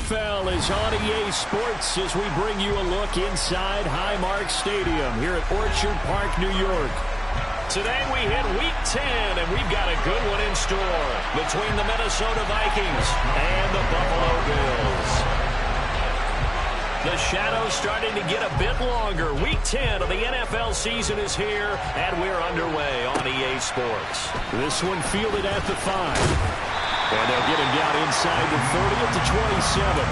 NFL is on EA Sports as we bring you a look inside Highmark Stadium here at Orchard Park, New York. Today we hit Week 10, and we've got a good one in store between the Minnesota Vikings and the Buffalo Bills. The shadow's starting to get a bit longer. Week 10 of the NFL season is here, and we're underway on EA Sports. This one fielded at the 5. And they'll get him down inside the 30 at the 27.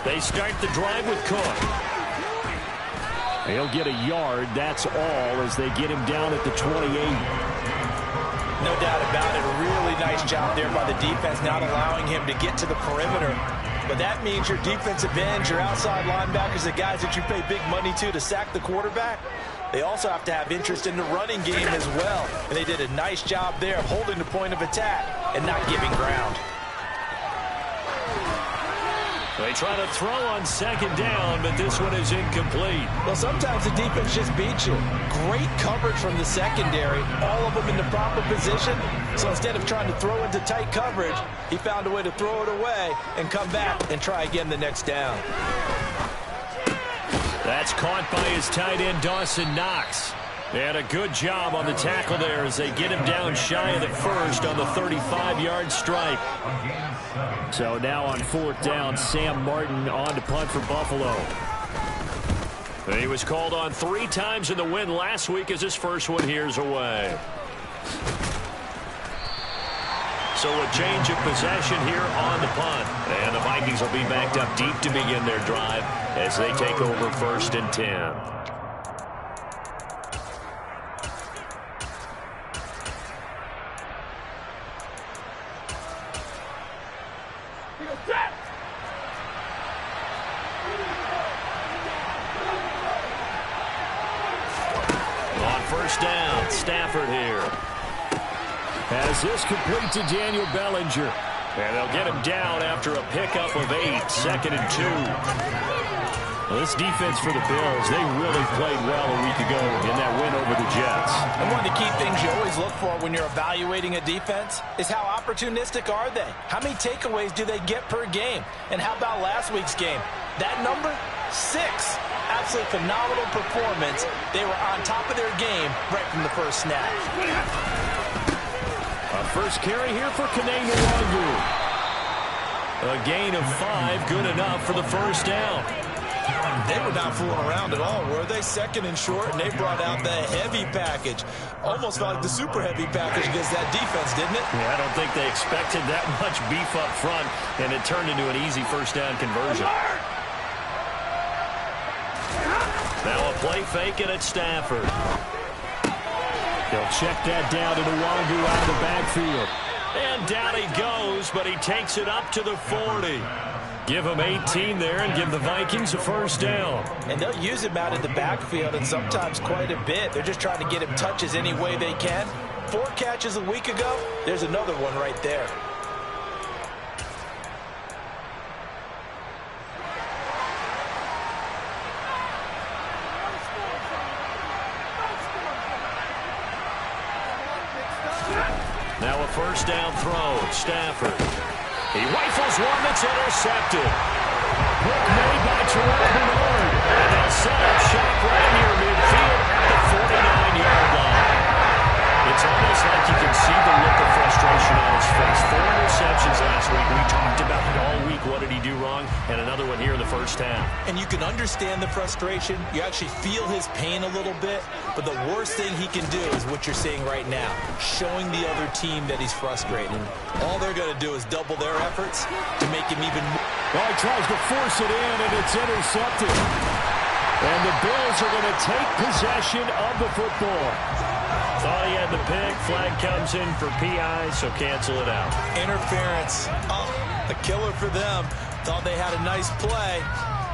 They start the drive with Cook. He'll get a yard, that's all, as they get him down at the 28. No doubt about it. A really nice job there by the defense, not allowing him to get to the perimeter. But that means your defensive ends, your outside linebackers, the guys that you pay big money to sack the quarterback, they also have to have interest in the running game as well. And they did a nice job there of holding the point of attack and not giving ground. They try to throw on second down, but this one is incomplete. Well, sometimes the defense just beats you. Great coverage from the secondary, all of them in the proper position. So instead of trying to throw into tight coverage, he found a way to throw it away and come back and try again the next down. That's caught by his tight end, Dawson Knox. They had a good job on the tackle there as they get him down shy of the first on the 35-yard stripe. So now on fourth down, Sam Martin on to punt for Buffalo. He was called on 3 times in the win last week as his first one here's away. So a change of possession here on the punt. And the Vikings will be backed up deep to begin their drive as they take over 1st and 10. Down, Stafford here. As this complete to Daniel Bellinger. And they'll get him down after a pickup of 8, 2nd and 2. Well, this defense for the Bills, they really played well a week ago in that win over the Jets. And one of the key things you always look for when you're evaluating a defense is how opportunistic are they? How many takeaways do they get per game? And how about last week's game? That number? 6. Absolutely phenomenal performance. They were on top of their game right from the first snap. A first carry here for Kane Nwangu. A gain of 5, good enough for the first down. They were not fooling around at all, were they? 2nd and short, and they brought out the heavy package. Almost felt like the super heavy package against that defense, didn't it? Yeah, I don't think they expected that much beef up front, and it turned into an easy first down conversion. Now a play fake and it's Stafford. They'll check that down to Nwangu out of the backfield. And down he goes, but he takes it up to the 40. Give him 18 there and give the Vikings a first down. And they'll use him out in the backfield and sometimes quite a bit. They're just trying to get him touches any way they can. 4 catches a week ago. There's another one right there. Now a first down throw. Stafford. He rifles one that's intercepted. Hook made by Terrell Bernard. And they'll set up shop right near midfield at the 49-yard line. It's almost like you can see the look of frustration on his face. 4 interceptions last week. We talked about it all week. What did he do wrong? And another one here in the first half. And you can understand the frustration. You actually feel his pain a little bit. But the worst thing he can do is what you're seeing right now, showing the other team that he's frustrated. All they're going to do is double their efforts to make him even more. Well, he tries to force it in, and it's intercepted. And the Bills are going to take possession of the football. Thought he had the pick. Flag comes in for PI, so cancel it out. Interference. Oh, a killer for them. Thought they had a nice play.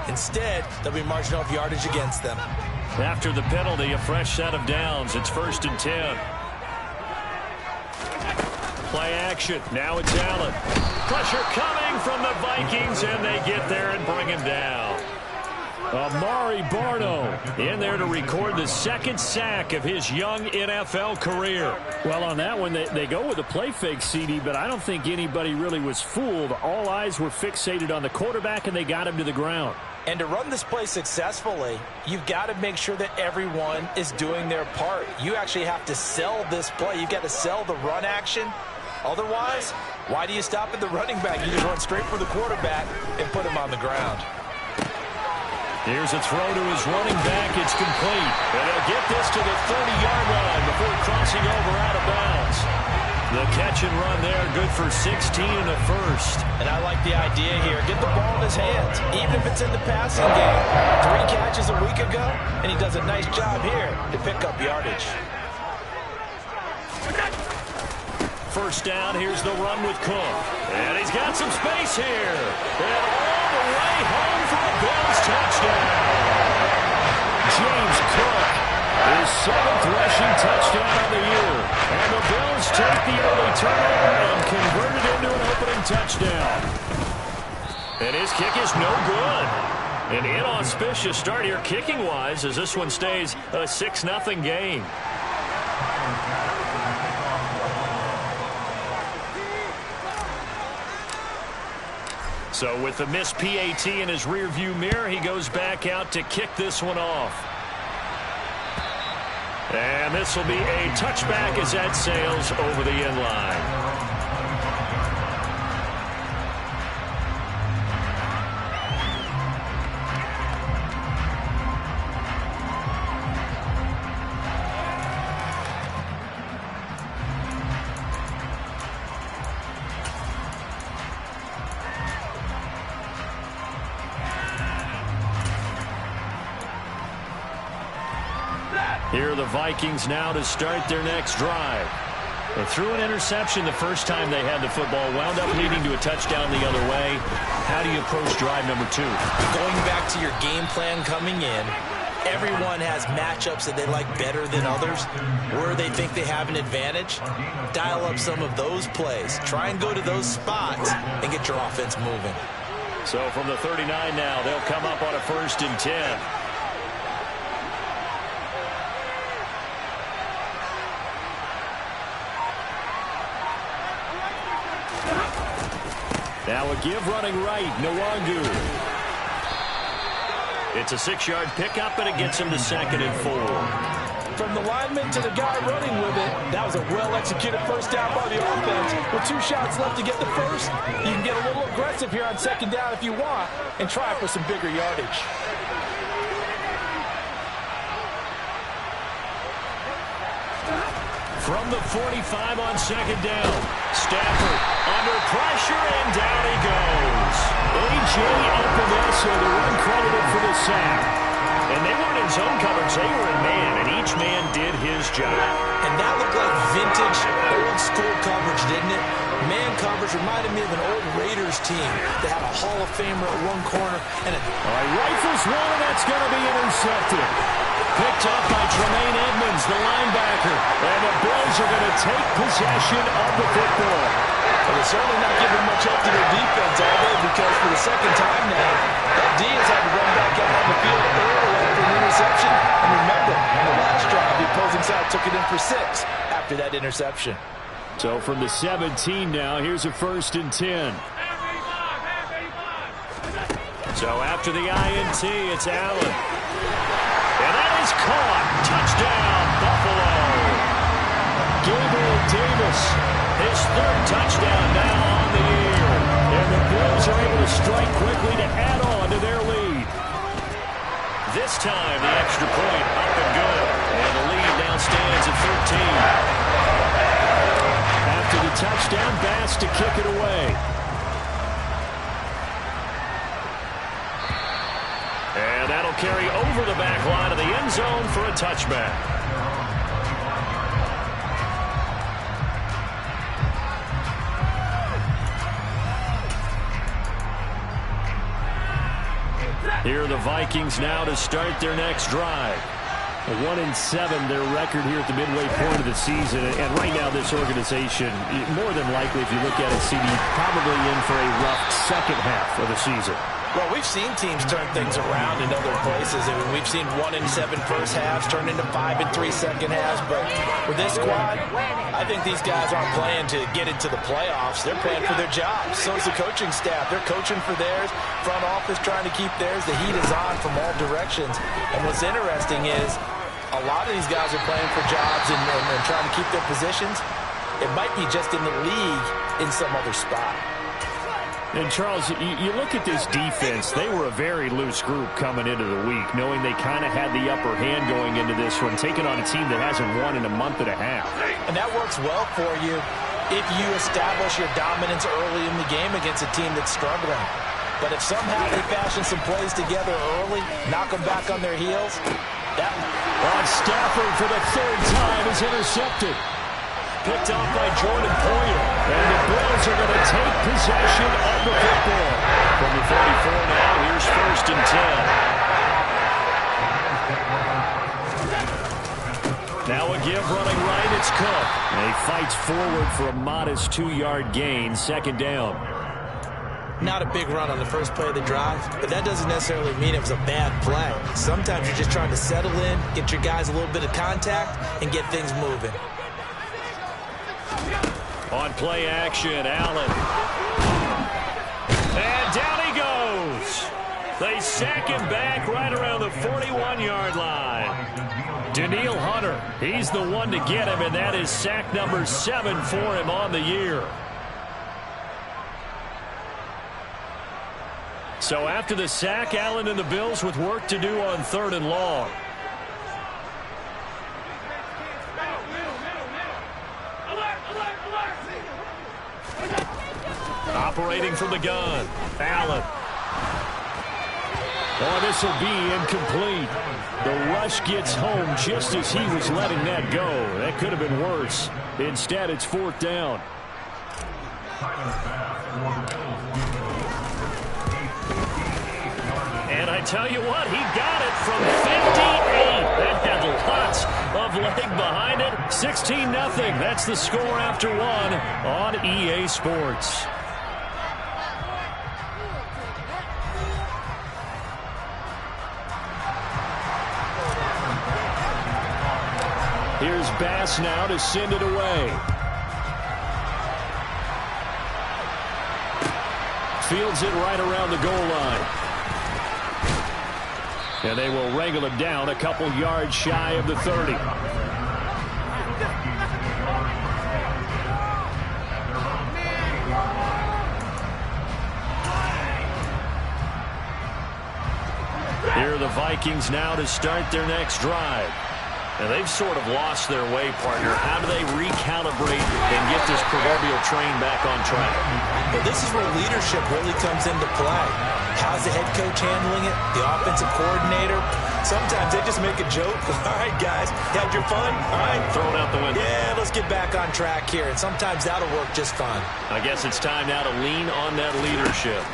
Instead, they'll be marching off yardage against them. After the penalty, a fresh set of downs. It's 1st and 10. Play action. Now it's Allen. Pressure coming from the Vikings, and they get there and bring him down. Amari Barno in there to record the second sack of his young NFL career. Well, on that one, they go with a play fake, CD, but I don't think anybody really was fooled. All eyes were fixated on the quarterback, and they got him to the ground. And to run this play successfully, you've got to make sure that everyone is doing their part. You actually have to sell this play. You've got to sell the run action. Otherwise, why do you stop at the running back? You just run straight for the quarterback and put him on the ground. Here's a throw to his running back. It's complete. And they'll get this to the 30-yard line before crossing over out of bounds. The catch and run there, good for 16 and a first. And I like the idea here. Get the ball in his hands, even if it's in the passing game. 3 catches a week ago, and he does a nice job here to pick up yardage. First down, here's the run with Cook. And he's got some space here. And all the way home for a Bills touchdown. James Cook, his 7th rushing touchdown of the year. And the Bills take the early turnover and convert it into an opening touchdown. And his kick is no good. An inauspicious start here kicking-wise as this one stays a 6-0 game. So with the missed PAT in his rearview mirror, he goes back out to kick this one off. And this will be a touchback as that sails over the end line. Here are the Vikings now to start their next drive. They threw an interception the first time they had the football, wound up leading to a touchdown the other way. How do you approach drive number 2? Going back to your game plan coming in, everyone has matchups that they like better than others, where they think they have an advantage. Dial up some of those plays. Try and go to those spots and get your offense moving. So from the 39 now, they'll come up on a 1st and 10. Now a give running right, Nwangu. It's a 6-yard pickup, and it gets him to 2nd and 4. From the lineman to the guy running with it, that was a well-executed first down by the offense. With 2 shots left to get the first, you can get a little aggressive here on 2nd down if you want and try for some bigger yardage. From the 45 on 2nd down, Stafford under pressure, and down he goes. A.J. Epinesa, the one credited for the sack. And they weren't in zone coverage, they were in man, and each man did his job. And that looked like vintage, old-school coverage, didn't it? Man coverage reminded me of an old Raiders team that had a Hall of Famer at one corner. And all right, rifles one, and that's going to be intercepted. Picked up by Tremaine Edmonds, the linebacker. And the Bills are going to take possession of the football. Well, they're certainly not giving much up to their defense, are they? Because for the 2nd time now, that D has had to run back out on the field early after an interception. And remember, on the last drive, the opposing side took it in for 6 after that interception. So from the 17 now, here's a 1st and 10. So after the INT, it's Allen. And that is caught. Touchdown, Buffalo. Gabriel Davis, his 3rd touchdown now on the year. And the Bills are able to strike quickly to add on to their lead. This time, the extra point up and good. And the lead now stands at 13. After the touchdown, Bass to kick it away. And that'll carry over the back line of the end zone for a touchback. Here are the Vikings now to start their next drive. 1-7, their record here at the midway point of the season. And right now, this organization, more than likely, if you look at it, CD, probably in for a rough second half of the season. Well, we've seen teams turn things around in other places. I mean, we've seen 1-7 first halves turn into 5-3 second halves. But with this squad, I think these guys aren't playing to get into the playoffs. They're playing for their jobs. So is the coaching staff. They're coaching for theirs. Front office trying to keep theirs. The heat is on from all directions. And what's interesting is a lot of these guys are playing for jobs and trying to keep their positions. It might be just in the league in some other spot. And, Charles, you look at this defense, they were a very loose group coming into the week, knowing they kind of had the upper hand going into this one, taking on a team that hasn't won in a month and a half. And that works well for you if you establish your dominance early in the game against a team that's struggling. But if somehow they fashion some plays together early, knock them back on their heels, that... Stafford for the third time is intercepted. Picked off by Jordan Poyer. And the Bills are going to take possession of the football. From the 44 now, here's 1st and 10. Now a give running right, it's Cook. And he fights forward for a modest 2-yard gain, 2nd down. Not a big run on the first play of the drive, but that doesn't necessarily mean it was a bad play. Sometimes you're just trying to settle in, get your guys a little bit of contact, and get things moving. On play action, Allen. And down he goes. They sack him back right around the 41-yard line. Danielle Hunter, he's the one to get him, and that is sack number 7 for him on the year. So after the sack, Allen and the Bills with work to do on 3rd and long. Operating from the gun, Allen. Oh, this will be incomplete. The rush gets home just as he was letting that go. That could have been worse. Instead, it's 4th down. And I tell you what, he got it from 58. That had lots of leg behind it. 16-0. That's the score after 1 on EA Sports. Here's Bass now to send it away. Fields it right around the goal line. And they will wrangle him down a couple yards shy of the 30. Here are the Vikings now to start their next drive. And they've sort of lost their way, partner. How do they recalibrate and get this proverbial train back on track? Well, this is where leadership really comes into play. How's the head coach handling it? The offensive coordinator? Sometimes they just make a joke. All right, guys, had your fun? All right. Throw it out the window. Yeah, let's get back on track here. And sometimes that'll work just fine. I guess it's time now to lean on that leadership.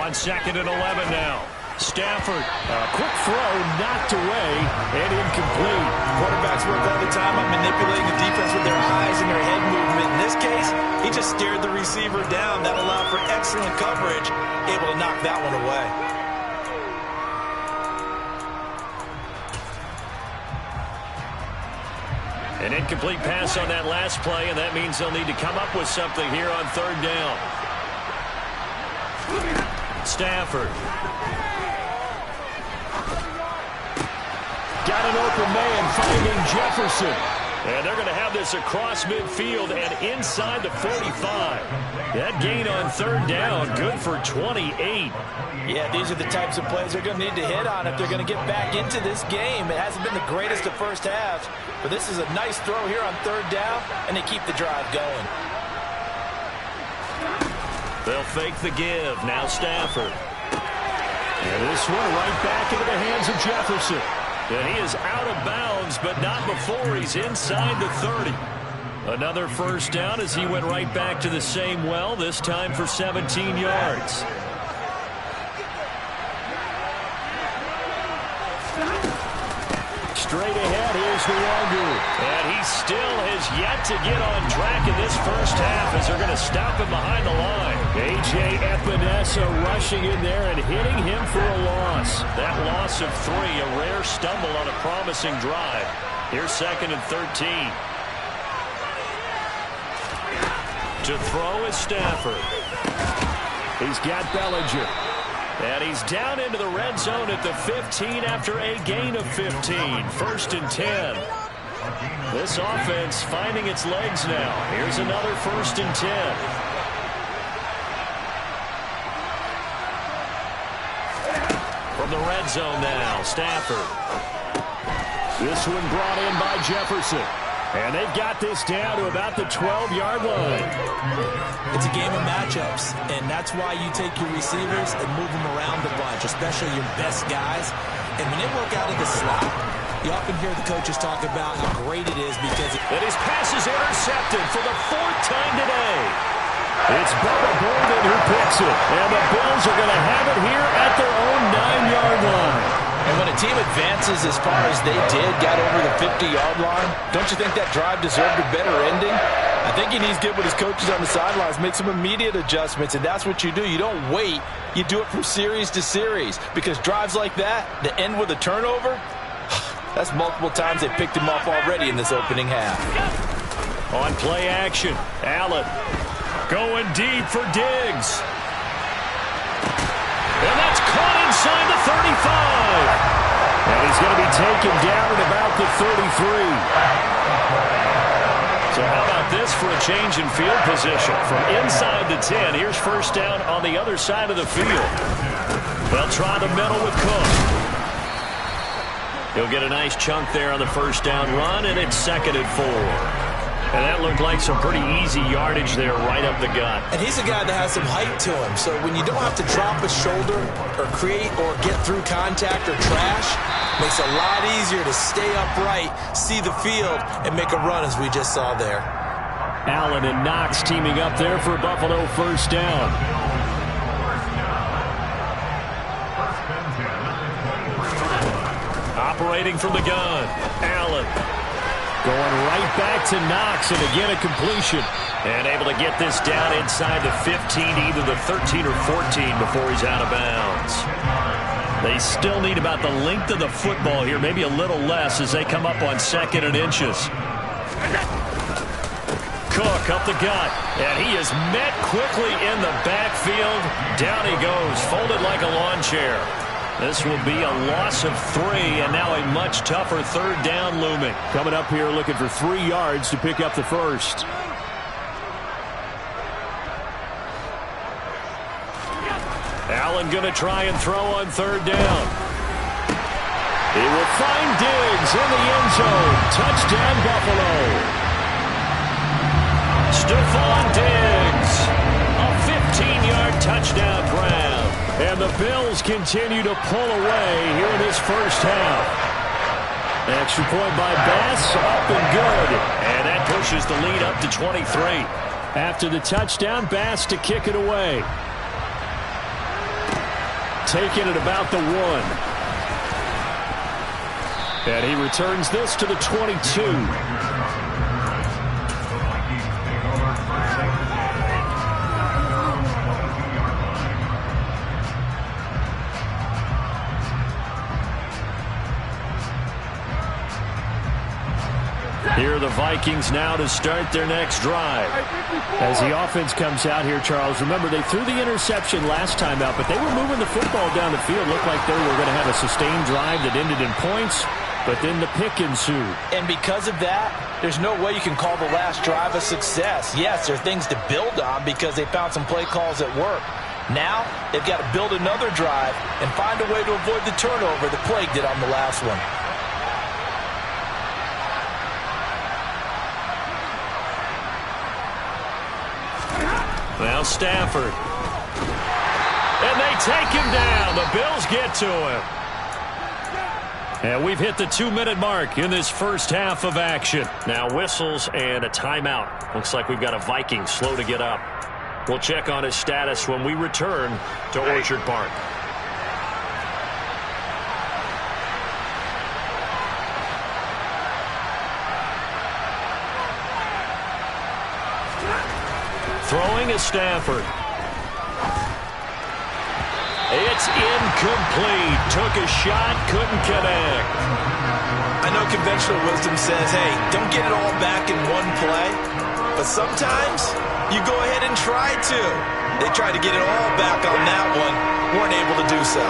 On 2nd and 11 now. Stafford, a quick throw, knocked away, and incomplete. Quarterbacks work all the time on manipulating the defense with their eyes and their head movement. In this case, he just stared the receiver down. That allowed for excellent coverage, able to knock that one away. An incomplete pass on that last play, and that means they'll need to come up with something here on 3rd down. Stafford. Got an open man finding Jefferson. And they're going to have this across midfield and inside the 45. That gain on 3rd down, good for 28. Yeah, these are the types of plays they're going to need to hit on if they're going to get back into this game. It hasn't been the greatest of first halves, but this is a nice throw here on 3rd down, and they keep the drive going. They'll fake the give. Now Stafford. And this one right back into the hands of Jefferson. And he is out of bounds, but not before he's inside the 30. Another 1st down as he went right back to the same well, this time for 17 yards. straight ahead. Here's the longer. And he still has yet to get on track in this first half as they're going to stop him behind the line. A.J. Epinesa rushing in there and hitting him for a loss. That loss of 3, a rare stumble on a promising drive. Here's 2nd and 13. To throw is Stafford. He's got Bellinger. And he's down into the red zone at the 15 after a gain of 15. 1st and 10. This offense finding its legs now. Here's another 1st and 10. From the red zone now, Stafford. This one brought in by Jefferson. And they've got this down to about the 12-yard line. It's a game of matchups, and that's why you take your receivers and move them around the bunch, especially your best guys. And when they work out of the slot, you often hear the coaches talk about how great it is because... And his pass is intercepted for the 4th time today. It's Bubba Bolden who picks it. And the Bills are going to have it here at their own 9-yard line. And when a team advances as far as they did, got over the 50-yard line, don't you think that drive deserved a better ending? I think he needs to get with his coaches on the sidelines, make some immediate adjustments, and that's what you do. You don't wait. You do it from series to series because drives like that end with a turnover, that's multiple times they picked him off already in this opening half. On play action, Allen going deep for Diggs. And that's caught inside the 35. And he's going to be taken down at about the 33. So how about this for a change in field position? From inside the 10, here's 1st down on the other side of the field. They'll try the middle with Cook. He'll get a nice chunk there on the 1st down run, and it's 2nd and 4. And that looked like some pretty easy yardage there right up the gut. And he's a guy that has some height to him. So when you don't have to drop a shoulder or create or get through contact or trash, makes it a lot easier to stay upright, see the field, and make a run as we just saw there. Allen and Knox teaming up there for Buffalo 1st down. Operating from the gun, Allen. Going right back to Knox, and again a completion. And able to get this down inside the 15, either the 13 or 14 before he's out of bounds. They still need about the length of the football here, maybe a little less as they come up on 2nd and inches. Cook up the gut, and he is met quickly in the backfield. Down he goes, folded like a lawn chair. This will be a loss of 3, and now a much tougher 3rd down looming. Coming up here looking for 3 yards to pick up the 1st. Allen going to try and throw on 3rd down. He will find Diggs in the end zone. Touchdown, Buffalo. Stephon Diggs, a 15-yard touchdown grab. And the Bills continue to pull away here in this first half. Extra point by Bass, up and good. And that pushes the lead up to 23. After the touchdown, Bass to kick it away. Taking it about the 1. And he returns this to the 22. Here are the Vikings now to start their next drive. As the offense comes out here, Charles, remember they threw the interception last time out, but they were moving the football down the field. Looked like they were going to have a sustained drive that ended in points, but then the pick ensued. And because of that, there's no way you can call the last drive a success. Yes, there are things to build on because they found some play calls that work. Now, they've got to build another drive and find a way to avoid the turnover the plague did on the last one. Now Stafford. And they take him down. The Bills get to him. And we've hit the 2-minute mark in this first half of action. Now whistles and a timeout. Looks like we've got a Viking slow to get up. We'll check on his status when we return to Orchard Park. Throwing is Stafford. It's incomplete. Took a shot, couldn't connect. I know conventional wisdom says, hey, don't get it all back in one play. But sometimes you go ahead and try to. They tried to get it all back on that one. Weren't able to do so.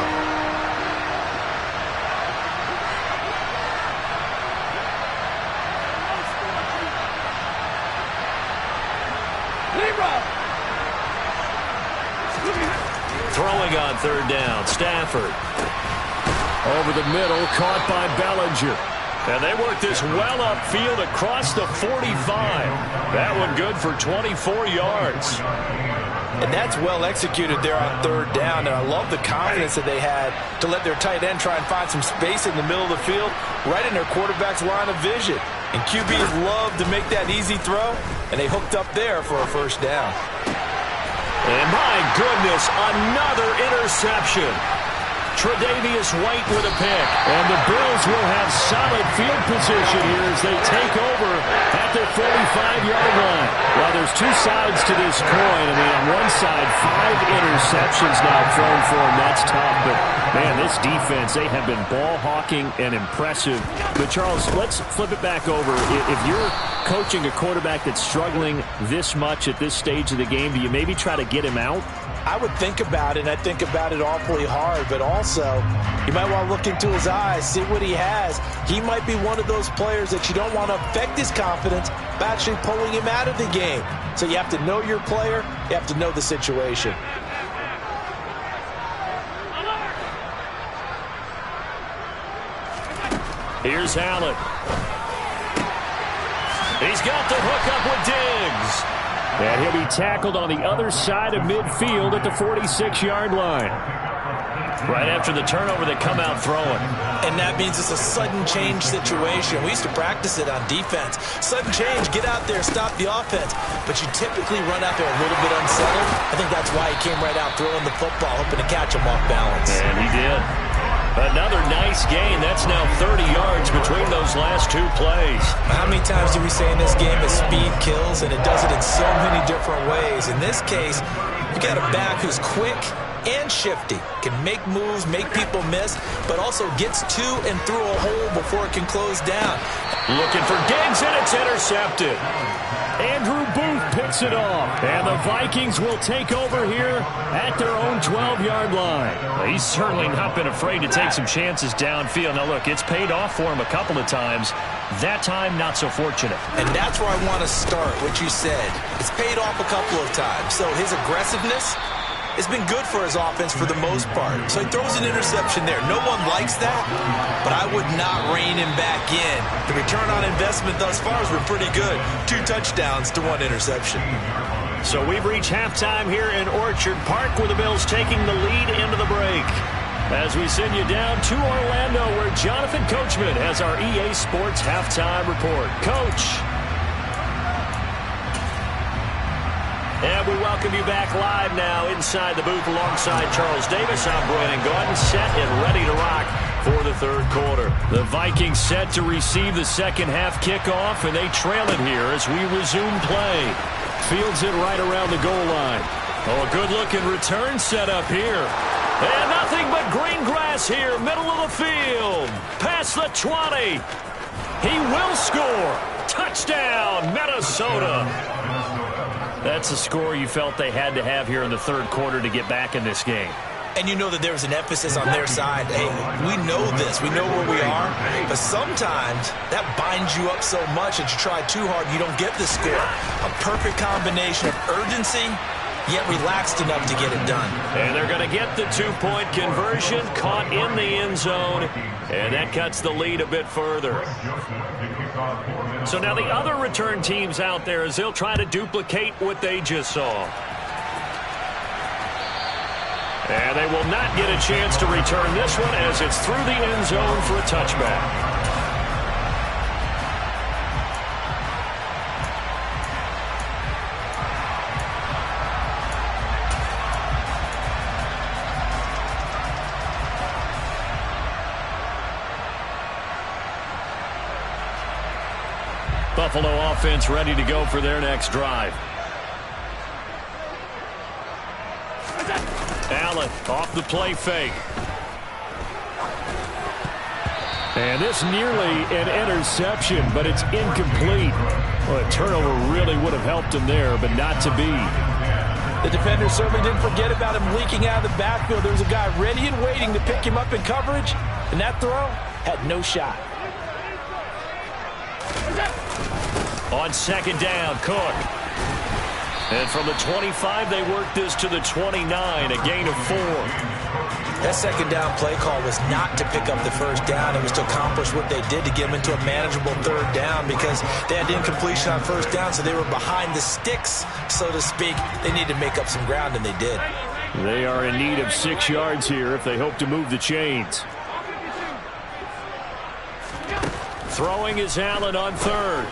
Throwing on third down, Stafford. Over the middle, caught by Bellinger. And they work this well upfield across the 45. That one good for 24 yards. And that's well executed there on third down. And I love the confidence that they had to let their tight end try and find some space in the middle of the field, right in their quarterback's line of vision. And QBs love to make that easy throw, and they hooked up there for a first down. And my goodness, another interception. Tre'Davious White with a pick. And the Bills will have solid field position here as they take over at their 45-yard line. Well, there's two sides to this coin. I mean, on one side, 5 interceptions now thrown for them. That's tough. But, man, this defense, they have been ball hawking and impressive. But, Charles, let's flip it back over. If you're coaching a quarterback that's struggling this much at this stage of the game, do you maybe try to get him out? I would think about it, and I think about it awfully hard, but also you might want to look into his eyes, see what he has. He might be one of those players that you don't want to affect his confidence by actually pulling him out of the game. So you have to know your player, you have to know the situation. Here's Allen. He's got the hook up with Diggs. And he'll be tackled on the other side of midfield at the 46-yard line. Right after the turnover, they come out throwing. And that means it's a sudden change situation. We used to practice it on defense. Sudden change, get out there, stop the offense. But you typically run out there a little bit unsettled. I think that's why he came right out throwing the football, hoping to catch him off balance. And he did. Another nice gain. That's now 30 yards between those last two plays. How many times do we say in this game that speed kills, and it does it in so many different ways? In this case, you got a back who's quick and shifty, can make moves, make people miss, but also gets to and through a hole before it can close down. Looking for Diggs, and it's intercepted. Andrew Booth picks it off, and the Vikings will take over here at their own 12-yard line. Well, he's certainly not been afraid to take some chances downfield. Now, look, it's paid off for him a couple of times. That time, not so fortunate. And that's where I want to start, what you said. It's paid off a couple of times. So his aggressiveness has been good for his offense for the most part. So he throws an interception there. No one likes that, but I would not rein him back in. The return on investment thus far has been pretty good. 2 touchdowns to 1 interception. So we've reached halftime here in Orchard Park, where the Bills taking the lead into the break. As we send you down to Orlando, where Jonathan Coachman has our EA Sports halftime report. Coach. And we welcome you back live now inside the booth alongside Charles Davis. I'm Brandon Gordon, set and ready to rock for the third quarter. The Vikings set to receive the second half kickoff, and they trail it here as we resume play. Fields it right around the goal line. Oh, a good-looking return set up here. And nothing but green grass here, middle of the field. Past the 20. He will score. Touchdown, Minnesota. That's a score you felt they had to have here in the third quarter to get back in this game. And you know that there was an emphasis on their side. Hey, we know this. We know where we are. But sometimes that binds you up so much that you try too hard, you don't get the score. A perfect combination of urgency, yet relaxed enough to get it done. And they're going to get the 2-point conversion, caught in the end zone, and that cuts the lead a bit further. So now the other return teams out there, as they'll try to duplicate what they just saw. And they will not get a chance to return this one as it's through the end zone for a touchback. Buffalo offense ready to go for their next drive. Allen off the play fake. And this nearly an interception, but it's incomplete. Well, a turnover really would have helped him there, but not to be. The defender certainly didn't forget about him leaking out of the backfield. There was a guy ready and waiting to pick him up in coverage, and that throw had no shot. On second down, Cook. And from the 25, they worked this to the 29, a gain of 4. That second down play call was not to pick up the first down. It was to accomplish what they did to get them into a manageable third down because they had incompletion on first down, so they were behind the sticks, so to speak. They needed to make up some ground, and they did. They are in need of 6 yards here if they hope to move the chains. Throwing is Allen on third.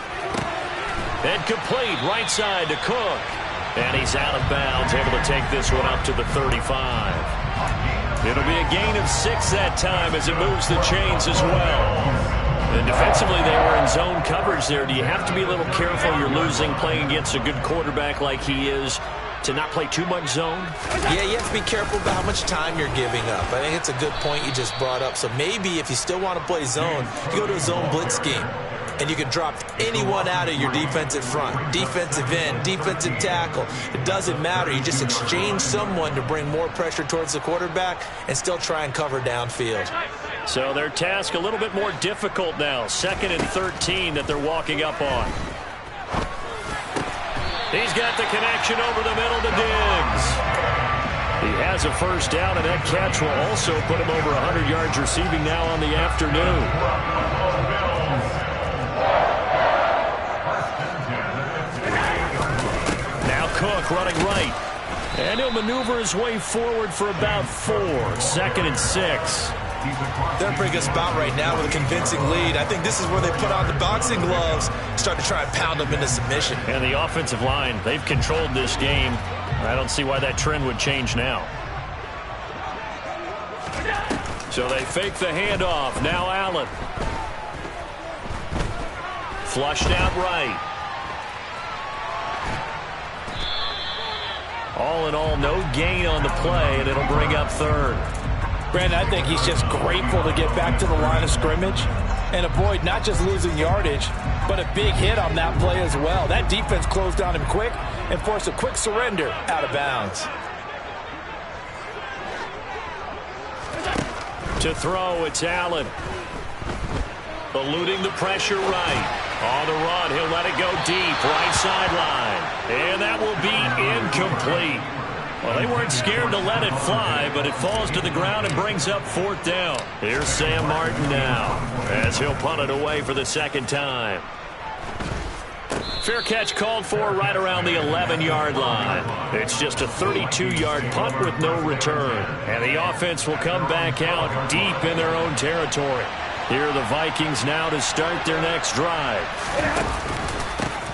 And complete right side to Cook. And he's out of bounds, able to take this one up to the 35. It'll be a gain of 6 that time as it moves the chains as well. And defensively, they were in zone coverage there. Do you have to be a little careful? You're losing playing against a good quarterback like he is to not play too much zone? Yeah, you have to be careful about how much time you're giving up. I think it's a good point you just brought up. So maybe if you still want to play zone, you go to a zone blitz scheme. And you can drop anyone out of your defensive front, defensive end, defensive tackle. It doesn't matter. You just exchange someone to bring more pressure towards the quarterback and still try and cover downfield. So their task a little bit more difficult now. 2nd and 13 that they're walking up on. He's got the connection over the middle to Diggs. He has a first down, and that catch will also put him over 100 yards receiving now on the afternoon. Cook running right. And he'll maneuver his way forward for about 4. 2nd and 6. They're in a pretty good spot right now with a convincing lead. I think this is where they put on the boxing gloves, start to try and pound them into submission. And the offensive line, they've controlled this game. I don't see why that trend would change now. So they fake the handoff. Now Allen. Flushed out right. All in all, no gain on the play, and it'll bring up 3rd. Brandon, I think he's just grateful to get back to the line of scrimmage and avoid not just losing yardage, but a big hit on that play as well. That defense closed on him quick and forced a quick surrender out of bounds. To throw, it's Allen. Eluding the pressure right. On the run, he'll let it go deep, right sideline. And that will be incomplete. Well, they weren't scared to let it fly, but it falls to the ground and brings up 4th down. Here's Sam Martin now, as he'll punt it away for the 2nd time. Fair catch called for right around the 11-yard line. It's just a 32-yard punt with no return. And the offense will come back out deep in their own territory. Here are the Vikings now to start their next drive.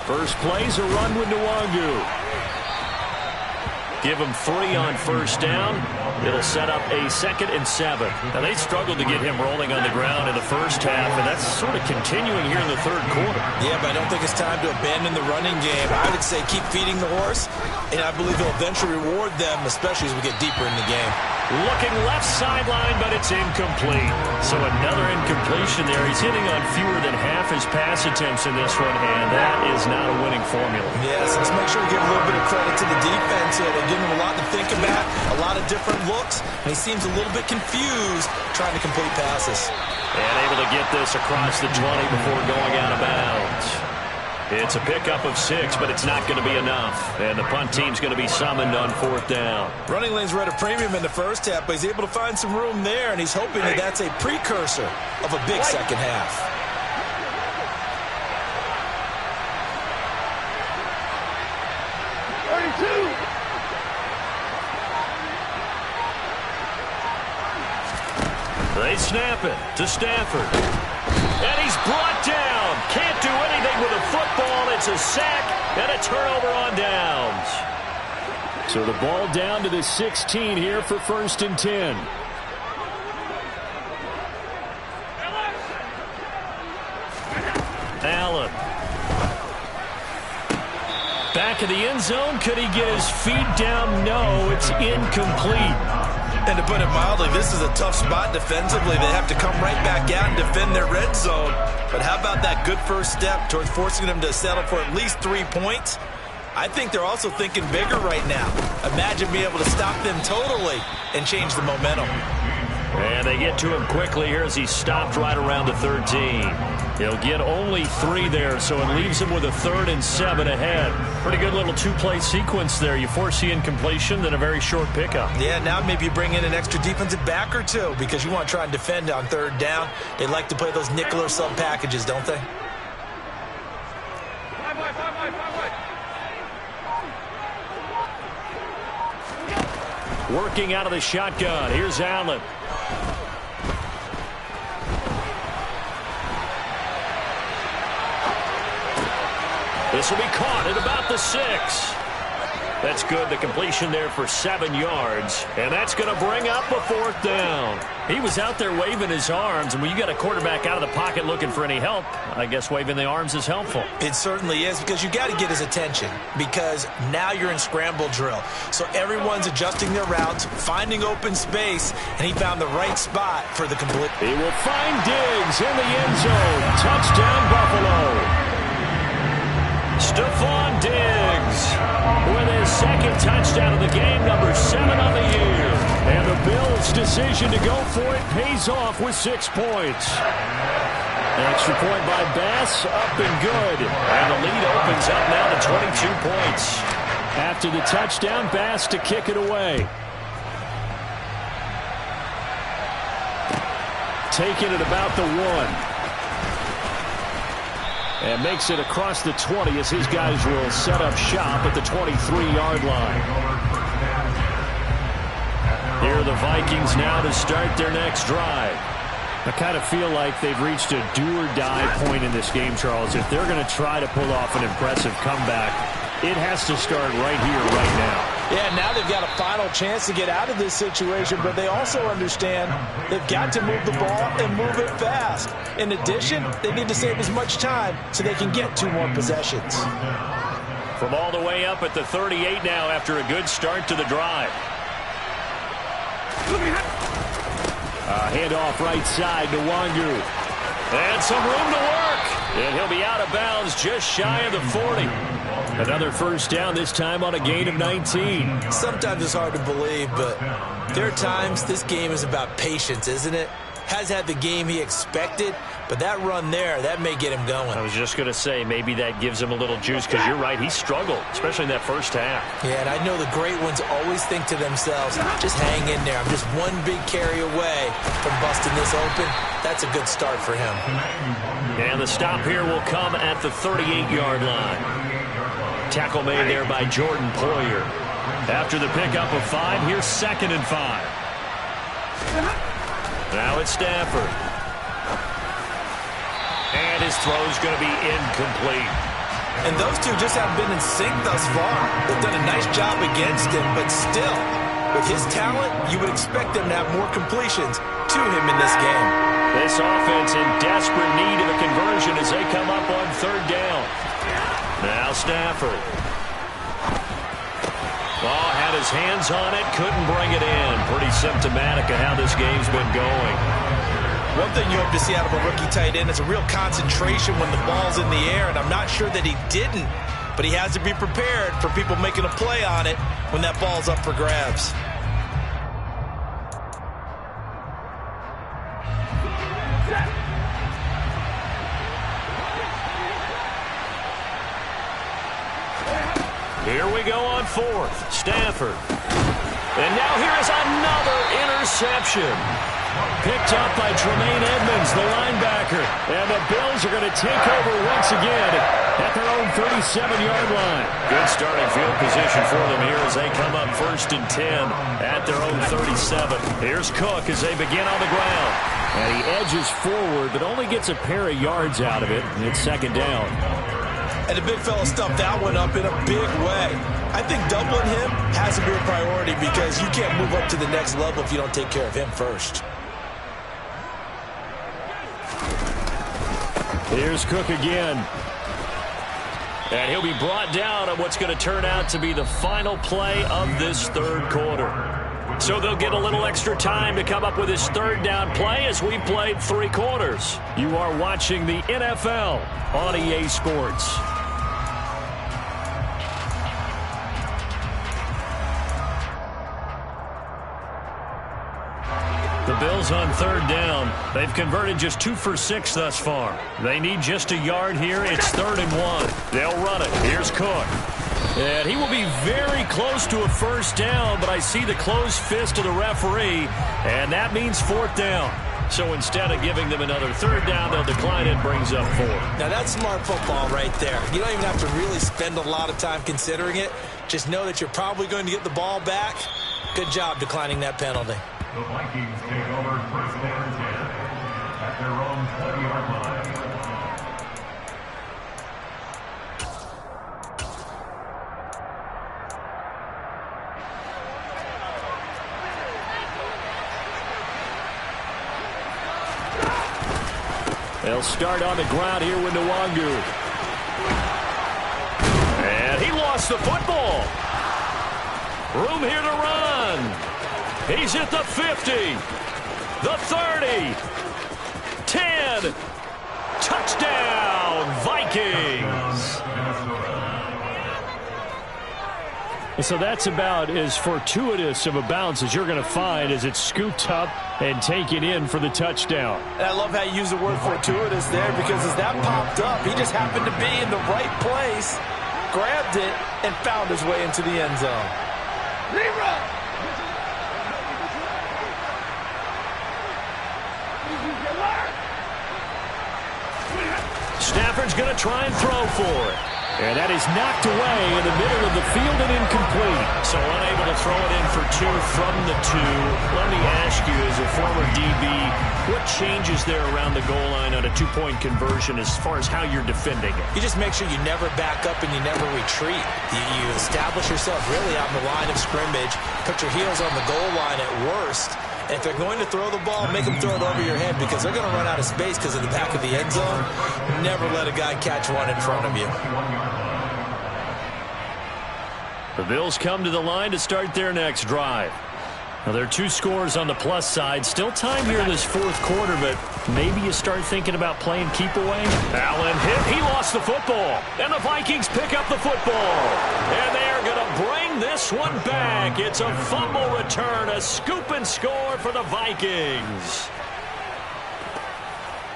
First play's a run with Nwangu. Give him 3 on first down. It'll set up a 2nd and 7. Now, they struggled to get him rolling on the ground in the first half, and that's sort of continuing here in the 3rd quarter. Yeah, but I don't think it's time to abandon the running game. I would say keep feeding the horse, and I believe he'll eventually reward them, especially as we get deeper in the game. Looking left sideline, but it's incomplete. So another incompletion there. He's hitting on fewer than half his pass attempts in this one, and that is not a winning formula. Yes, let's make sure we give a little bit of credit to the defense here. They're giving him a lot to think about, a lot of different looks, and he seems a little bit confused trying to complete passes. And able to get this across the 20 before going out of bounds. It's a pickup of 6, but it's not going to be enough. And the punt team's going to be summoned on 4th down. Running lanes were at a premium in the first half, but he's able to find some room there, and he's hoping that that's a precursor of a big second half. They snap it to Stafford. And he's brought down. Can't do anything with a football. It's a sack and a turnover on downs. So the ball down to the 16 here for 1st and 10. Allen. Back back of the end zone. Could he get his feet down? No, it's incomplete. And to put it mildly, this is a tough spot defensively. They have to come right back out and defend their red zone. But how about that good first step towards forcing them to settle for at least 3 points? I think they're also thinking bigger right now. Imagine being able to stop them totally and change the momentum. And they get to him quickly here as he stopped right around the 13. He'll get only 3 there, so it leaves him with a 3rd and 7 ahead. Pretty good little 2-play sequence there. You force the incompletion, then a very short pickup. Yeah, now maybe you bring in an extra defensive back or 2 because you want to try and defend on 3rd down. They like to play those nickel or sub packages, don't they? Working out of the shotgun. Here's Allen. This will be caught at about the 6. That's good. The completion there for 7 yards. And that's going to bring up a 4th down. He was out there waving his arms. And when you got a quarterback out of the pocket looking for any help, I guess waving the arms is helpful. It certainly is, because you got to get his attention, because now you're in scramble drill. So everyone's adjusting their routes, finding open space, and he found the right spot for the complete. He will find Diggs in the end zone. Touchdown, Buffalo. Stephon Diggs with his 2nd touchdown of the game, number 7 on the year. And the Bills' decision to go for it pays off with 6 points. Extra point by Bass, up and good. And the lead opens up now to 22 points. After the touchdown, Bass to kick it away. Taking it about the 1. And makes it across the 20 as his guys will set up shop at the 23-yard line. Here are the Vikings now to start their next drive. I kind of feel like they've reached a do-or-die point in this game, Charles. If they're going to try to pull off an impressive comeback, it has to start right here, right now. Yeah, now they've got a final chance to get out of this situation, but they also understand they've got to move the ball and move it fast. In addition, they need to save as much time so they can get 2 more possessions. From all the way up at the 38 now after a good start to the drive. Handoff right side to Wangu. And some room to work. And he'll be out of bounds just shy of the 40. Another 1st down, this time on a gain of 19. Sometimes it's hard to believe, but there are times this game is about patience, isn't it? Has had the game he expected, but that run there, that may get him going. I was just going to say, maybe that gives him a little juice, because you're right, he struggled, especially in that first half. Yeah, and I know the great ones always think to themselves, just hang in there. I'm just one big carry away from busting this open. That's a good start for him. And the stop here will come at the 38-yard line. Tackle made there by Jordan Poyer. After the pickup of 5, here's 2nd and 5. Now it's Stafford. And his throw's going to be incomplete. And those two just haven't been in sync thus far. They've done a nice job against him, but still, with his talent, you would expect them to have more completions to him in this game. This offense in desperate need of a conversion as they come up on 3rd down. Now Stafford. Oh, had his hands on it, couldn't bring it in. Pretty symptomatic of how this game's been going. One thing you hope to see out of a rookie tight end is a real concentration when the ball's in the air, and I'm not sure that he didn't, but he has to be prepared for people making a play on it when that ball's up for grabs. Here we go on 4th. Stafford. And now here is another interception. Picked up by Tremaine Edmonds, the linebacker. And the Bills are going to take over once again at their own 37-yard line. Good starting field position for them here as they come up 1st and 10 at their own 37. Here's Cook as they begin on the ground. And he edges forward, but only gets a pair of yards out of it. And it's 2nd down. And the big fella stuffed that one up in a big way. I think doubling him has to be a priority because you can't move up to the next level if you don't take care of him first. Here's Cook again. And he'll be brought down on what's going to turn out to be the final play of this third quarter. So they'll get a little extra time to come up with his third down play as we played 3 quarters. You are watching the NFL on EA Sports. The Bills on third down. They've converted just 2 for 6 thus far. They need just a yard here. It's 3rd and 1. They'll run it. Here's Cook. And he will be very close to a first down, but I see the closed fist of the referee, and that means 4th down. So instead of giving them another 3rd down, they'll decline it, brings up 4. Now that's smart football right there. You don't even have to really spend a lot of time considering it. Just know that you're probably going to get the ball back. Good job declining that penalty. The Vikings take over 1st and 10 at their own 20-yard line. They'll start on the ground here with Nwangu. And he lost the football. Room here to run. He's at the 50, the 30, 10. Touchdown, Vikings. So that's about as fortuitous of a bounce as you're going to find as it's scooped up and taken in for the touchdown. And I love how you use the word fortuitous there, because as that popped up, he just happened to be in the right place, grabbed it, and found his way into the end zone. Stafford's going to try and throw for it. And that is knocked away in the middle of the field and incomplete. So unable to throw it in for 2 from the 2. Let me ask you, as a former DB, what changes there around the goal line on a 2-point conversion as far as how you're defending it? You just make sure you never back up and you never retreat. You establish yourself really on the line of scrimmage, put your heels on the goal line at worst. And if they're going to throw the ball, make them throw it over your head, because they're going to run out of space because of the back of the end zone. Never let a guy catch one in front of you. The Bills come to the line to start their next drive. Now, there are 2 scores on the plus side. Still time here in this 4th quarter, but maybe you start thinking about playing keep away. Allen hit. He lost the football. And the Vikings pick up the football. And they are going to bring this one back. It's a fumble return, a scoop and score for the Vikings.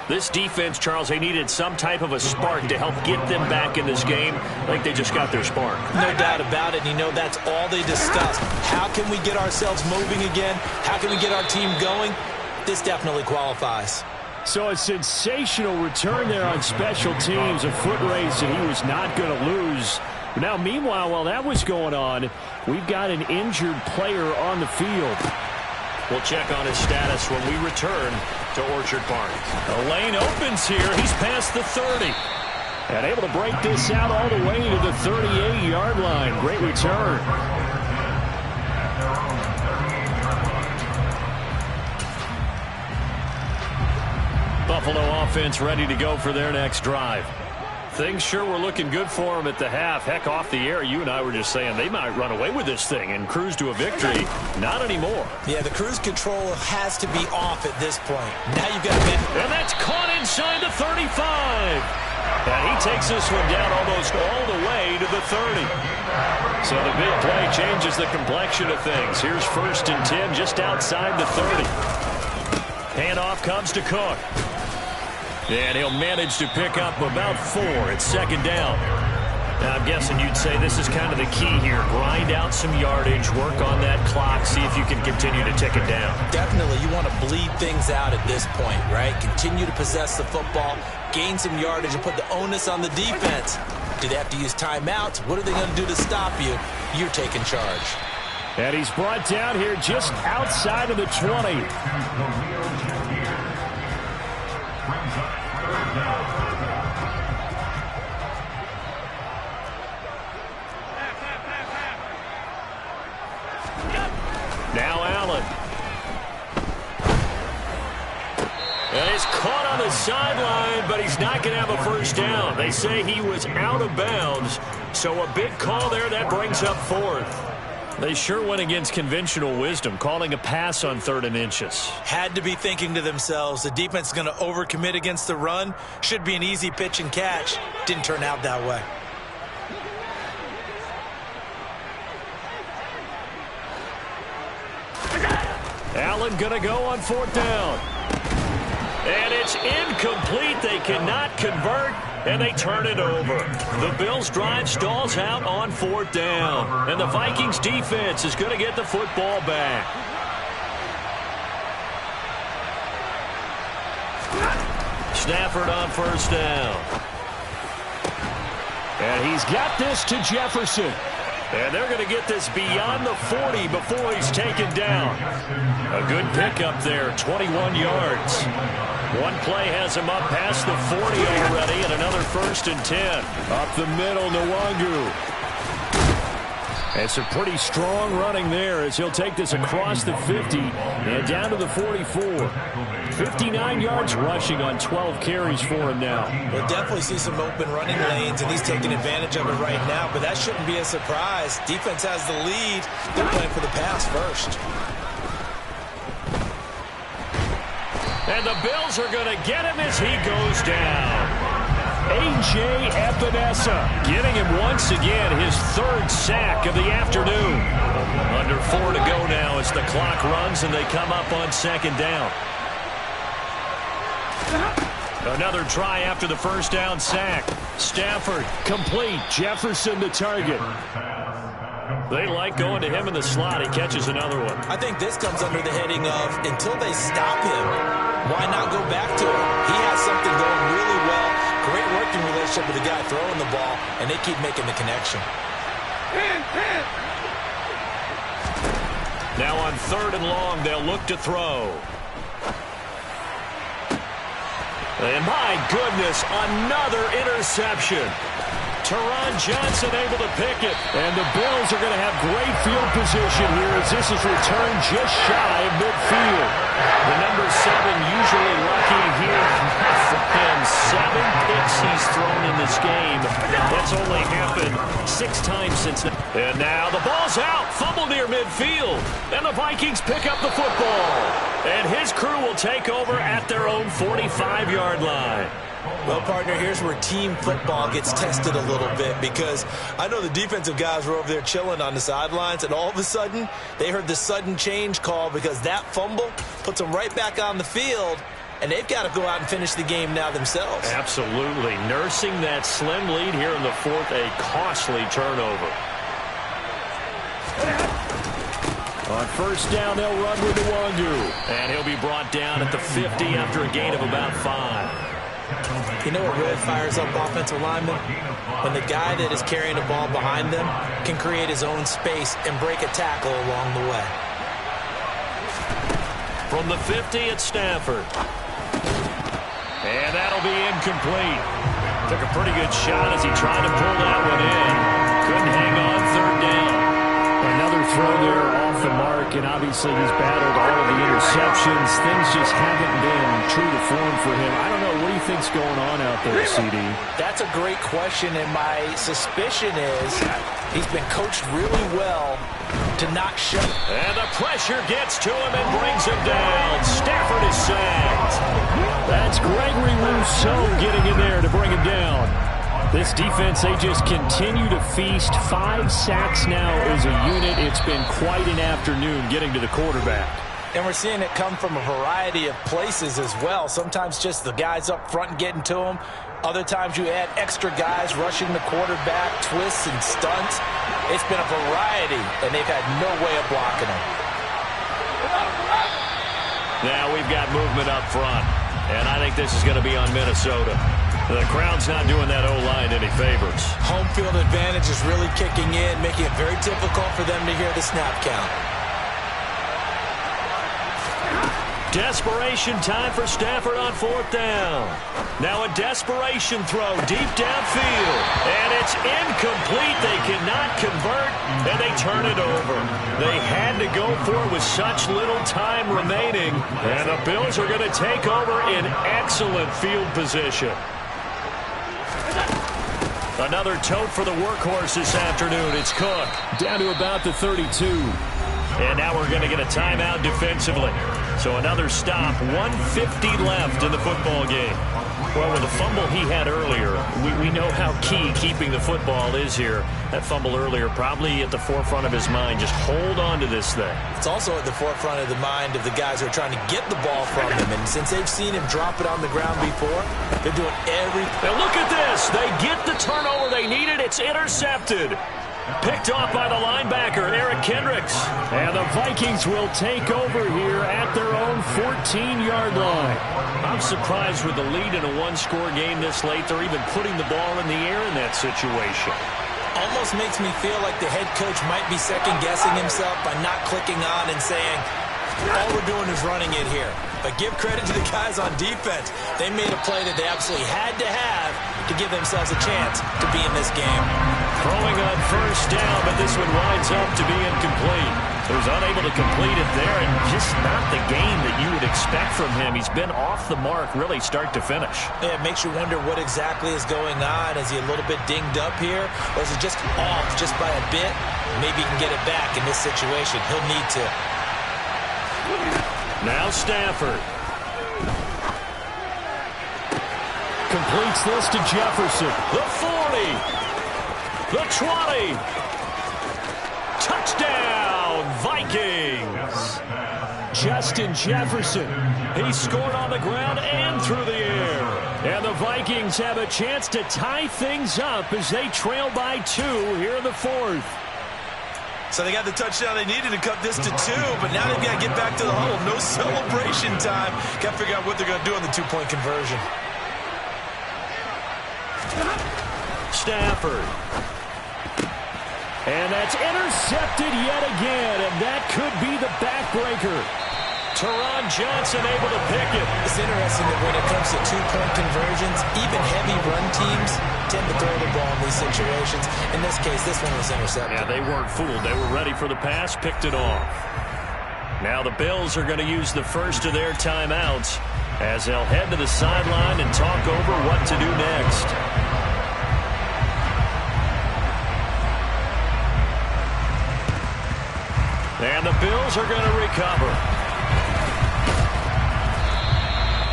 This defense, Charles, they needed some type of a spark to help get them back in this game. I think they just got their spark. No doubt about it. And you know, that's all they discussed. How can we get ourselves moving again? How can we get our team going? This definitely qualifies. So a sensational return there on special teams, a foot race that he was not going to lose. Now, meanwhile, while that was going on, we've got an injured player on the field. We'll check on his status when we return to Orchard Park. The lane opens here. He's past the 30. And able to break this out all the way to the 38-yard line. Great return. Buffalo offense ready to go for their next drive. Things sure were looking good for them at the half. Heck, off the air, you and I were just saying they might run away with this thing and cruise to a victory. Not anymore. Yeah, the cruise control has to be off at this point. Now you've got to get... And that's caught inside the 35. And he takes this one down almost all the way to the 30. So the big play changes the complexion of things. Here's 1st and 10 just outside the 30. Handoff comes to Cook. And he'll manage to pick up about 4 at 2nd down. Now, I'm guessing you'd say this is kind of the key here. Grind out some yardage, work on that clock, see if you can continue to tick it down. Definitely, you want to bleed things out at this point, right? Continue to possess the football, gain some yardage, and put the onus on the defense. Do they have to use timeouts? What are they going to do to stop you? You're taking charge. And he's brought down here just outside of the 20. Now Allen. And he's caught on the sideline, but he's not going to have a first down. They say he was out of bounds, so a big call there that brings up fourth. They sure went against conventional wisdom, calling a pass on 3rd and inches. Had to be thinking to themselves, the defense is going to overcommit against the run. Should be an easy pitch and catch. Didn't turn out that way. Allen going to go on 4th down. And it's incomplete. They cannot convert, and they turn it over. The Bills' drive stalls out on 4th down. And the Vikings defense is going to get the football back. Stafford on 1st down. And he's got this to Jefferson. And they're going to get this beyond the 40 before he's taken down. A good pickup there, 21 yards. One play has him up past the 40 already, and another 1st and 10. Up the middle, Nwangu. It's a pretty strong running there as he'll take this across the 50 and down to the 44. 59 yards rushing on 12 carries for him now. We'll definitely see some open running lanes, and he's taking advantage of it right now, but that shouldn't be a surprise. Defense has the lead. They're playing for the pass first. And the Bills are going to get him as he goes down. A.J. Epinesa getting him once again his 3rd sack of the afternoon. Under 4 to go now as the clock runs and they come up on 2nd down. Another try after the 1st down sack. Stafford complete. Jefferson the target. They like going to him in the slot. He catches another one. I think this comes under the heading of until they stop him, why not go back to him? He has something going really well. Great working relationship with the guy throwing the ball, and they keep making the connection. Now on 3rd and long, they'll look to throw. And my goodness, another interception. Teron Johnson able to pick it. And the Bills are going to have great field position here as this is returned just shy of midfield. The number 7 usually lucky here for him. 7 picks he's thrown in this game. That's only happened 6 times since now. And now the ball's out. Fumble near midfield. And the Vikings pick up the football. And his crew will take over at their own 45-yard line. Well, partner, here's where team football gets tested a little bit, because I know the defensive guys were over there chilling on the sidelines, and all of a sudden they heard the sudden change call because that fumble puts them right back on the field, and they've got to go out and finish the game now themselves. Absolutely. Nursing that slim lead here in the 4th, a costly turnover. On 1st down, they'll run with Nwangu. And he'll be brought down at the 50 after a gain of about 5. You know what really fires up offensive linemen? When the guy that is carrying the ball behind them can create his own space and break a tackle along the way. From the 50 at Stafford. And that'll be incomplete. Took a pretty good shot as he tried to pull that one in. Couldn't hang on 3rd down. Another throw there off the mark, and obviously he's battled all of the interceptions. Things just haven't been true to form for him. I don't know. What do you think's going on out there, CD? That's a great question, and my suspicion is he's been coached really well to not show. And the pressure gets to him and brings him down. Stafford is sacked. That's Gregory Rousseau getting in there to bring him down. This defense, they just continue to feast. 5 sacks now as a unit. It's been quite an afternoon getting to the quarterback. And we're seeing it come from a variety of places as well. Sometimes just the guys up front and getting to him. Other times you add extra guys rushing the quarterback, twists and stunts. It's been a variety, and they've had no way of blocking him. Now we've got movement up front, and I think this is going to be on Minnesota. The crowd's not doing that O-line any favors. Home field advantage is really kicking in, making it very difficult for them to hear the snap count. Desperation time for Stafford on 4th down. Now a desperation throw deep downfield. And it's incomplete. They cannot convert, and they turn it over. They had to go for it with such little time remaining. And the Bills are going to take over in excellent field position. Another tote for the workhorse this afternoon. It's Cook. Down to about the 32. And now we're going to get a timeout defensively. So another stop, 1:50 left in the football game. Well, with the fumble he had earlier, we know how key keeping the football is here. That fumble earlier probably at the forefront of his mind. Just hold on to this thing. It's also at the forefront of the mind of the guys who are trying to get the ball from him. And since they've seen him drop it on the ground before, they're doing everything. Now look at this. They get the turnover they needed. It's intercepted. Picked off by the linebacker, Eric Kendricks. And the Vikings will take over here at their own 14-yard line. I'm surprised with the lead in a one-score game this late. They're even putting the ball in the air in that situation. Almost makes me feel like the head coach might be second-guessing himself by not clicking on and saying, all we're doing is running it here. But give credit to the guys on defense. They made a play that they absolutely had to have to give themselves a chance to be in this game. Throwing on 1st down, but this one winds up to be incomplete. He was unable to complete it there, and just not the game that you would expect from him. He's been off the mark really start to finish. Yeah, it makes you wonder what exactly is going on. Is he a little bit dinged up here, or is it just off just by a bit? Maybe he can get it back in this situation. He'll need to. Now Stafford. Completes this to Jefferson. The 40. The 20. Touchdown, Vikings. Justin Jefferson. He scored on the ground and through the air. And the Vikings have a chance to tie things up as they trail by 2 here in the 4th. So they got the touchdown they needed to cut this to 2, but now they've got to get back to the huddle. No celebration time. Got to figure out what they're going to do on the 2-point conversion. Stafford. And that's intercepted yet again, and that could be the backbreaker. Teron Johnson able to pick it. It's interesting that when it comes to 2-point conversions, even heavy run teams tend to throw the ball in these situations. In this case, this one was intercepted. Yeah, they weren't fooled. They were ready for the pass, picked it off. Now the Bills are going to use the first of their timeouts as they'll head to the sideline and talk over what to do next. And the Bills are going to recover.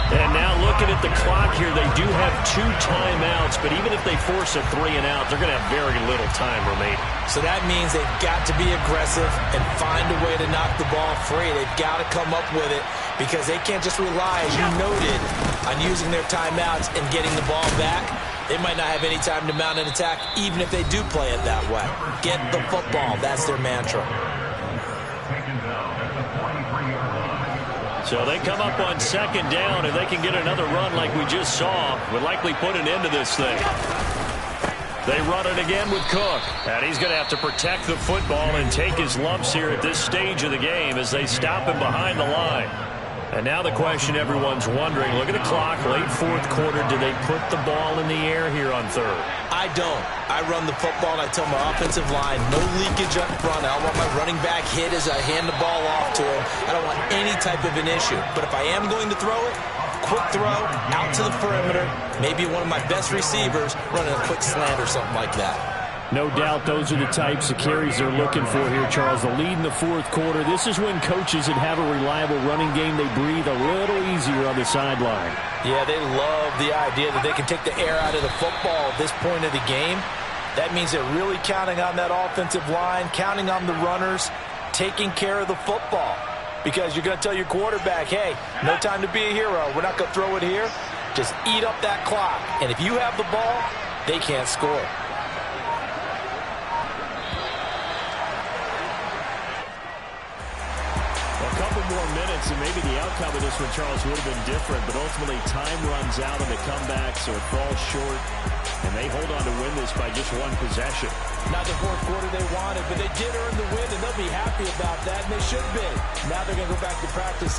And now looking at the clock here, they do have 2 timeouts, but even if they force a 3-and-out, they're going to have very little time remaining. So that means they've got to be aggressive and find a way to knock the ball free. They've got to come up with it because they can't just rely, as you noted, on using their timeouts and getting the ball back. They might not have any time to mount an attack, even if they do play it that way. Get the football. That's their mantra. So they come up on 2nd down, and they can get another run like we just saw. Would likely put an end to this thing. They run it again with Cook. And he's going to have to protect the football and take his lumps here at this stage of the game as they stop him behind the line. And now the question everyone's wondering, look at the clock, late 4th quarter, do they put the ball in the air here on 3rd? I don't. I run the football, and I tell my offensive line, no leakage up front. I don't want my running back hit as I hand the ball off to him. I don't want any type of an issue. But if I am going to throw it, quick throw, out to the perimeter, maybe one of my best receivers running a quick slant or something like that. No doubt those are the types of carries they're looking for here, Charles. The lead in the 4th quarter. This is when coaches that have a reliable running game, they breathe a little easier on the sideline. Yeah, they love the idea that they can take the air out of the football at this point of the game. That means they're really counting on that offensive line, counting on the runners, taking care of the football. Because you're going to tell your quarterback, hey, no time to be a hero. We're not going to throw it here. Just eat up that clock. And if you have the ball, they can't score. More minutes, and maybe the outcome of this one, Charles, would have been different, but ultimately time runs out on the comeback, so it falls short, and they hold on to win this by just 1 possession. Not the 4th quarter they wanted, but they did earn the win, and they'll be happy about that, and they should be. Now they're going to go back to practice